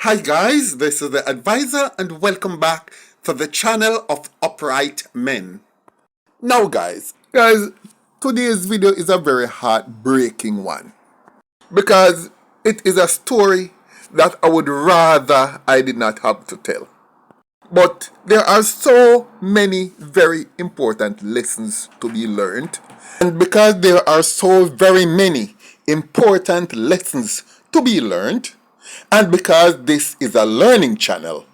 Hi guys, this is the advisor and welcome back to the channel of Upright Men. Now guys, today's video is a very heartbreaking one because it is a story that I would rather I did not have to tell. But there are so many very important lessons to be learned, and because there are so very many important lessons to be learned, and because this is a learning channel,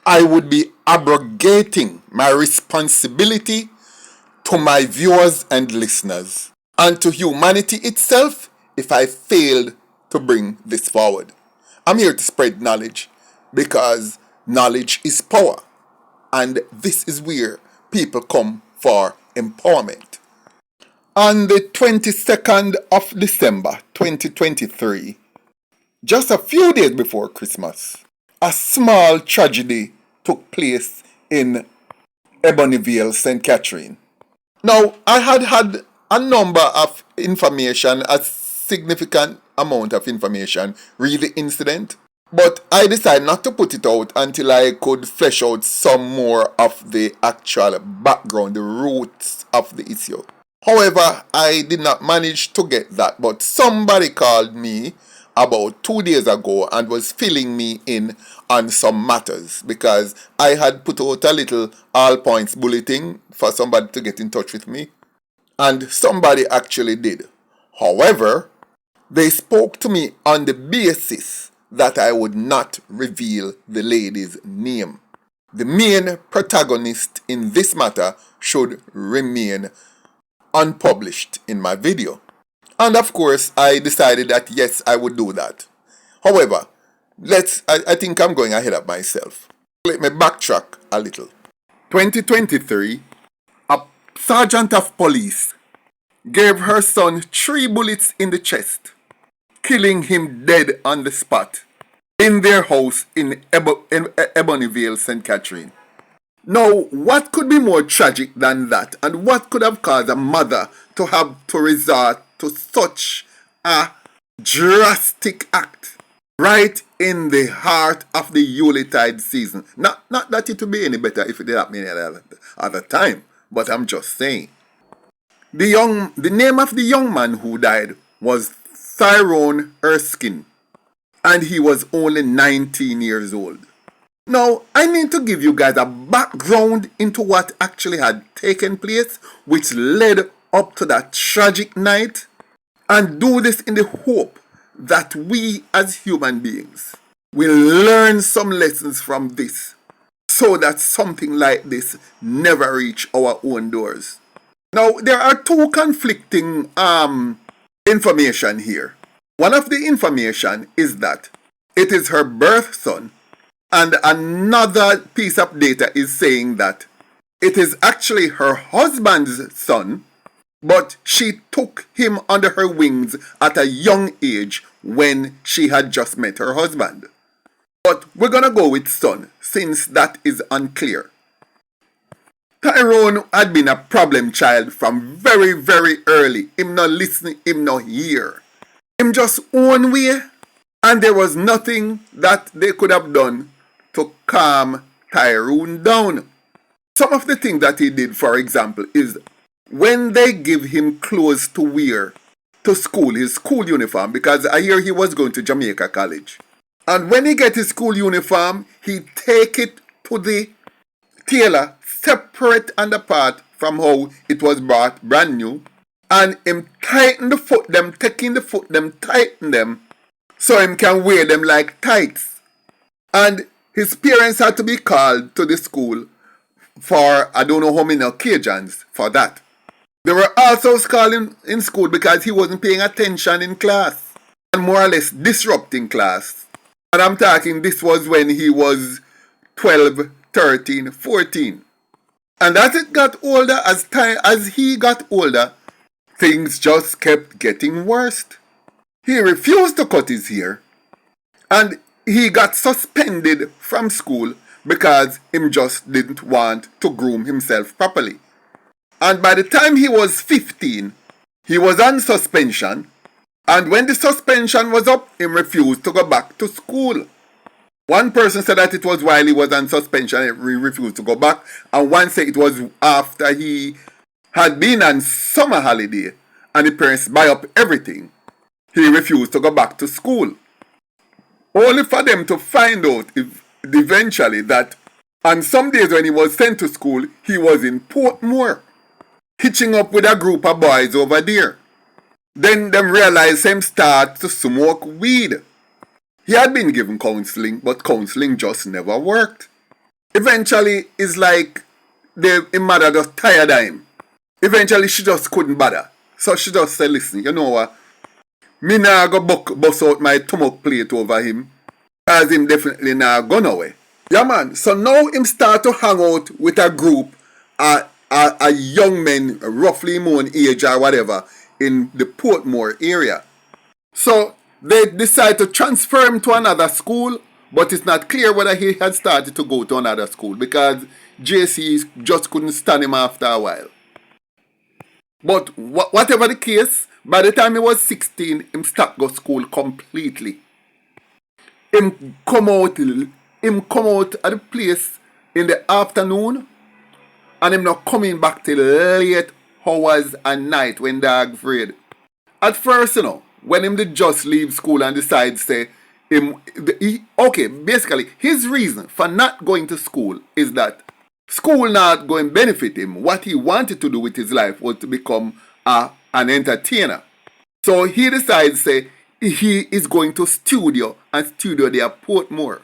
I would be abrogating my responsibility to my viewers and listeners and to humanity itself if I failed to bring this forward. I'm here to spread knowledge because knowledge is power, and this is where people come for empowerment. On the 22nd of December 2023, just a few days before Christmas, a small tragedy took place in Ebonyville, St. Catherine. Now, I had a number of information, a significant amount of information, re the incident, but I decided not to put it out until I could flesh out some more of the actual background, the roots of the issue. However, I did not manage to get that, but somebody called me about 2 days ago and was filling me in on some matters because I had put out a little all points bulletin for somebody to get in touch with me, and somebody actually did. However, they spoke to me on the basis that I would not reveal the lady's name. The main protagonist in this matter should remain unpublished in my video. And of course, I decided that yes, I would do that. However, I think I'm going ahead of myself. Let me backtrack a little. 2023, a sergeant of police gave her son 3 bullets in the chest, killing him dead on the spot in their house in Ebonyville, St. Catherine. Now, what could be more tragic than that, and what could have caused a mother to have to resort to such a drastic act right in the heart of the Yuletide season? Not that it would be any better if it did happen any other time, but I'm just saying. The name of the young man who died was Thyrone Erskin, and he was only 19 years old. Now, I need to give you guys a background into what actually had taken place, which led up to that tragic night, and do this in the hope that we as human beings will learn some lessons from this so that something like this never reach our own doors. Now, there are 2 conflicting information here. One of the information is that it is her birth son, and another piece of data is saying that it is actually her husband's son, but she took him under her wings at a young age when she had just met her husband. But we're gonna go with son, since that is unclear. Thyrone had been a problem child from very, very early. Him not listening, him not hear. Him just own way, and there was nothing that they could have done to calm Thyrone down. Some of the things that he did, for example, is when they give him clothes to wear to school, his school uniform, because I hear he was going to Jamaica College. And when he get his school uniform, he take it to the tailor, separate and apart from how it was bought brand new, and him tighten the foot them, taking the foot them, tighten them, so him can wear them like tights. And his parents had to be called to the school for I don't know how many occasions for that. They were also called in school because he wasn't paying attention in class and more or less disrupting class. And I'm talking, this was when he was 12, 13, 14. And as it got older, as he got older, things just kept getting worse. He refused to cut his hair, and he got suspended from school because him just didn't want to groom himself properly. And by the time he was 15, he was on suspension, and when the suspension was up, he refused to go back to school. One person said that it was while he was on suspension and he refused to go back, and one said it was after he had been on summer holiday and the parents buy up everything. He refused to go back to school. Only for them to find out eventually that on some days when he was sent to school, he was in Portmore, hitching up with a group of boys over there. Then them realized him start to smoke weed. He had been given counseling, but counseling just never worked. Eventually, it's like his mother just tired of him. Eventually, she just couldn't bother. So she just said, listen, you know what? Me nah go bust out my stomach plate over him, as him definitely nah go nowhere. Yeah, man. So now him start to hang out with a group, a young men, roughly my own age or whatever, in the Portmore area. So they decide to transfer him to another school, but it's not clear whether he had started to go to another school because JC just couldn't stand him after a while. But whatever the case, by the time he was 16, him stopped go school completely. Him come out at the place in the afternoon, and him not coming back till late hours and night when dog afraid. At first, when him did just leave school and decide say basically his reason for not going to school is that school not going to benefit him. What he wanted to do with his life was to become an entertainer. So he decides say he is going to studio there at Portmore.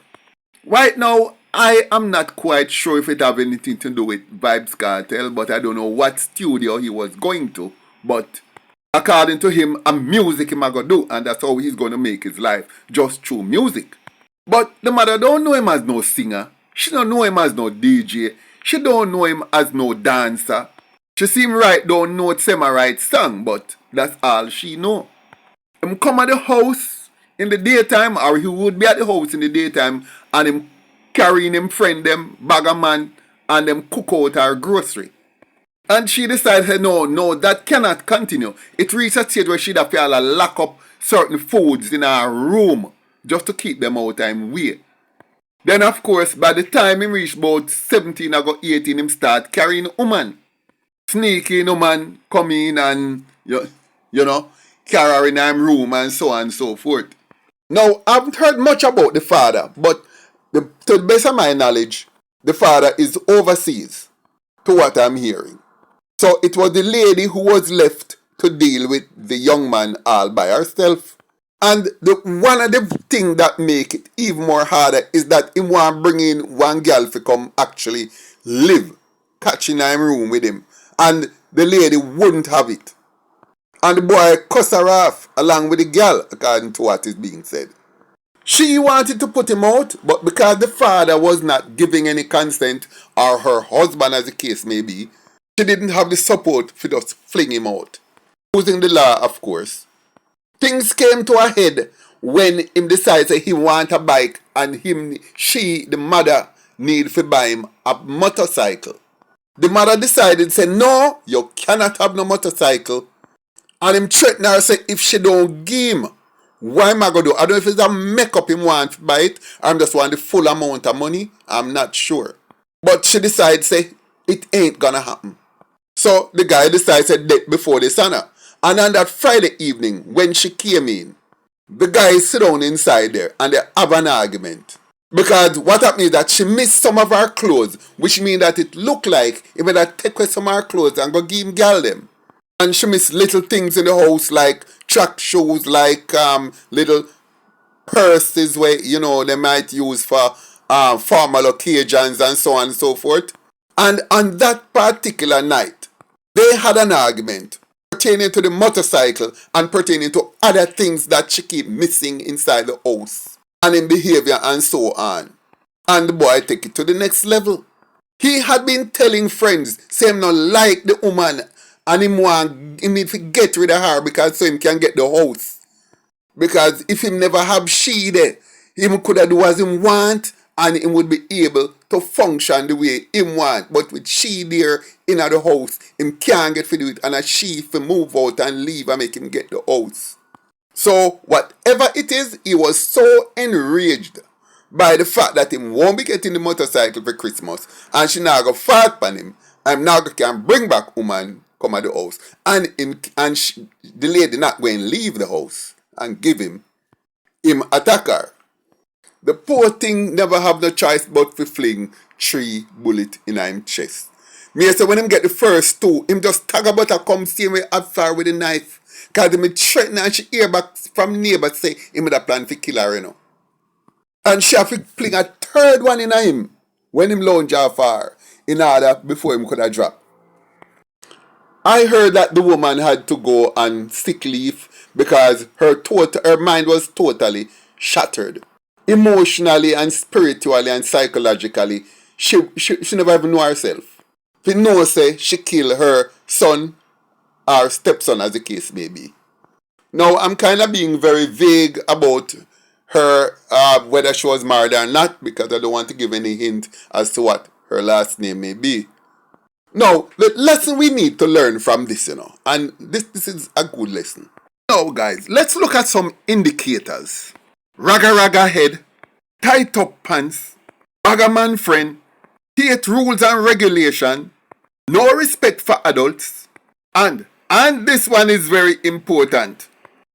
Right now, I am not quite sure if it have anything to do with Vybz Kartel, but I don't know what studio he was going to. But according to him, a music him going to do, and that's how he's going to make his life, just through music. But the mother don't know him as no singer. She don't know him as no DJ. She don't know him as no dancer. She see him don't know it's him a right song, but that's all she know. Him come at the house in the daytime, or he would be at the house in the daytime, and him carrying him friend them, bag of man, and them cook out her grocery. And she decided, no, that cannot continue. It reached a stage where she'd have to lock up certain foods in her room just to keep them out time way. Then, of course, by the time he reached about 17 or 18, him start carrying woman. Sneaking woman, come in and, carry her in her room and so on and so forth. Now, I haven't heard much about the father, but to the best of my knowledge, the father is overseas, to what I'm hearing. So it was the lady who was left to deal with the young man all by herself. And one of the things that make it even more harder is that he want to bring in one girl to come actually live, catching in room with him. And the lady wouldn't have it. And the boy cussed her off along with the girl, according to what is being said. She wanted to put him out, but because the father was not giving any consent, or her husband as the case may be, she didn't have the support for just fling him out. Using the law, of course. Things came to a head when him decides that he want a bike and the mother, need to buy him a motorcycle. The mother decided, say, no, you cannot have no motorcycle. And him threatened her, say, if she don't give him, what am I going to do? I don't know if it's a makeup him want to buy it, or I just want the full amount of money. I'm not sure. But she decides, say, it ain't gonna happen. So the guy decides to date before the sun. And on that Friday evening, when she came in, the guy sit down inside there and they have an argument. Because what happened is that she missed some of her clothes, which means that it looked like he better take away some of her clothes and go give him girl them. And she missed little things in the house like track shoes, like little purses where, they might use for formal occasions and so on and so forth. And on that particular night, they had an argument pertaining to the motorcycle and pertaining to other things that she keep missing inside the house and in behavior and so on. And the boy take it to the next level. He had been telling friends, say him not like the woman and he need to get rid of her because so him can get the house. Because if him never have she there, him could have do as him want and he would be able to function the way him want. But with she there in the house, him can't get to do it and a she to move out and leave and make him get the house. So whatever it is, he was so enraged by the fact that him won't be getting the motorcycle for Christmas and she now go fart pan him and now can bring back woman come at the house and the lady not going to leave the house and give him attack her. The poor thing never have no choice but to fling 3 bullets in him chest. Me say when him get the first 2, him just tag about a come see me at far with a knife. Cause him threaten and she hear back from neighbor say him had a plan to kill her, you know. And she have to fling a 3rd one in him when him lounge her far in order before him could have drop. I heard that the woman had to go on sick leave because her mind was totally shattered. Emotionally and spiritually and psychologically, she never even know herself. She know say she killed her son or stepson as the case may be. Now I'm kind of being very vague about her whether she was married or not because I don't want to give any hint as to what her last name may be. Now, the lesson we need to learn from this, you know, and this is a good lesson. Now, guys, let's look at some indicators. Raga head, tight up pants, bagaman friend, hate rules and regulation, no respect for adults, and this one is very important,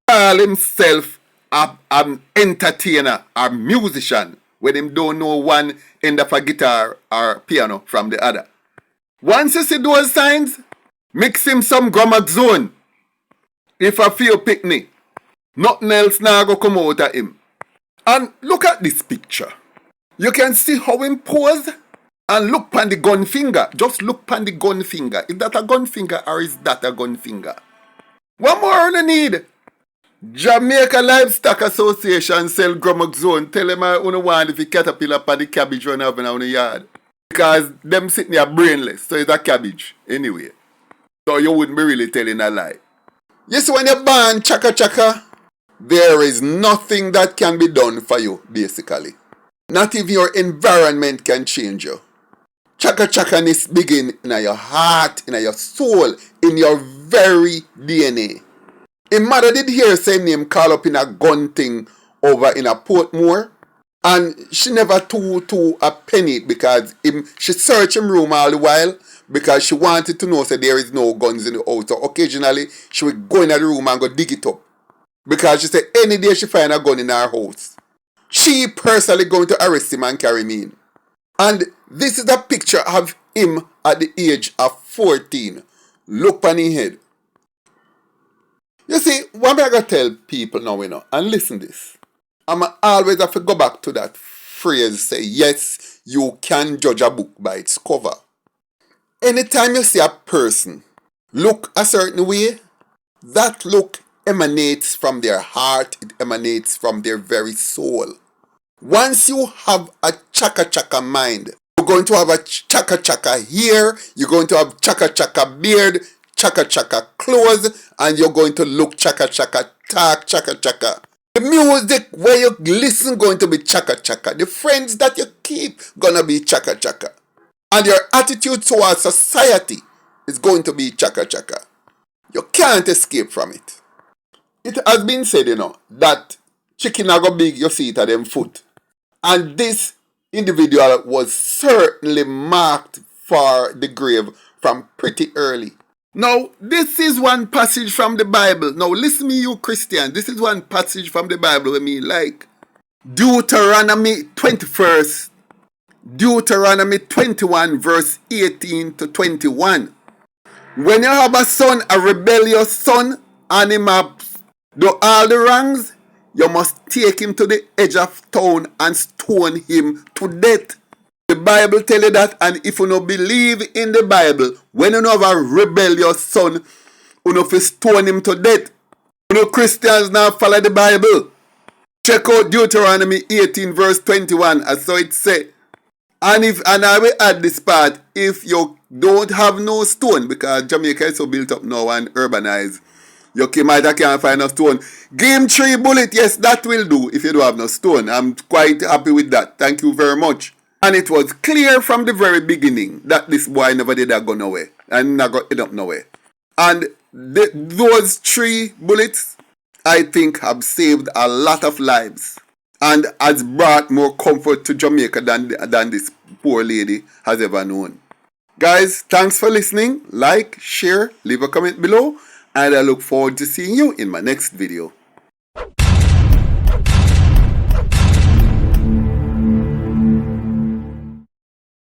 call himself an entertainer or musician when him don't know one end of a guitar or piano from the other. Once you see those signs, mix him some grammar zone. If I feel picnic, nothing else now go come out of him. And look at this picture. You can see how him pose and look pan the gun finger. Just look pan the gun finger. Is that a gun finger or is that a gun finger? What more you need? Jamaica Livestock Association sell grammar zone. Tell them I don't want if you caterpillar pan the cabbage run up in the yard. Because them sitting there brainless, so it's a cabbage anyway. So you wouldn't be really telling a lie. You see when you're born chaka chaka, there is nothing that can be done for you, basically. Not even your environment can change you. Chaka chakaness begin in your heart, in your soul, in your very DNA. A mother did hear same name call up in a gun thing over in a Portmore. And she never took a penny because she searched him room all the while because she wanted to know that there is no guns in the house. So occasionally she would go in the room and go dig it up. Because she said any day she find a gun in her house, she personally going to arrest him and carry him in. And this is a picture of him at the age of 14. Look on his head. You see, what I'm going to tell people now, you know, and listen this. I'm always have to go back to that phrase, say, yes, you can judge a book by its cover. Anytime you see a person look a certain way, that look emanates from their heart, it emanates from their very soul. Once you have a chaka chaka mind, you're going to have a chaka chaka hair, you're going to have chaka chaka beard, chaka chaka clothes, and you're going to look chaka chaka, talk chaka chaka. The music where you listen going to be chaka chaka. The friends that you keep gonna be chaka chaka. And your attitude towards society is going to be chaka chaka. You can't escape from it. It has been said, you know, that chicken are go big, you see it at them foot. And this individual was certainly marked for the grave from pretty early. Now, this is one passage from the Bible. Now, listen me, you Christians. This is one passage from the Bible with me like Deuteronomy 21st, Deuteronomy 21, verse 18 to 21. When you have a son, a rebellious son, and him do all the wrongs, you must take him to the edge of town and stone him to death. The Bible tell you that, and if you don't believe in the Bible, when you have a rebellious son, you have to stone him to death. You know Christians now follow the Bible. Check out Deuteronomy 18 verse 21, as so it say. And I will add this part, if you don't have no stone, because Jamaica is so built up now and urbanized, you might can't find no stone. Give him 3 bullets, yes, that will do if you don't have no stone. I'm quite happy with that. Thank you very much. And it was clear from the very beginning that this boy never did go nowhere. And not got it up nowhere. And those 3 bullets, I think, have saved a lot of lives. and has brought more comfort to Jamaica than this poor lady has ever known. Guys, thanks for listening. Like, share, leave a comment below, and I look forward to seeing you in my next video.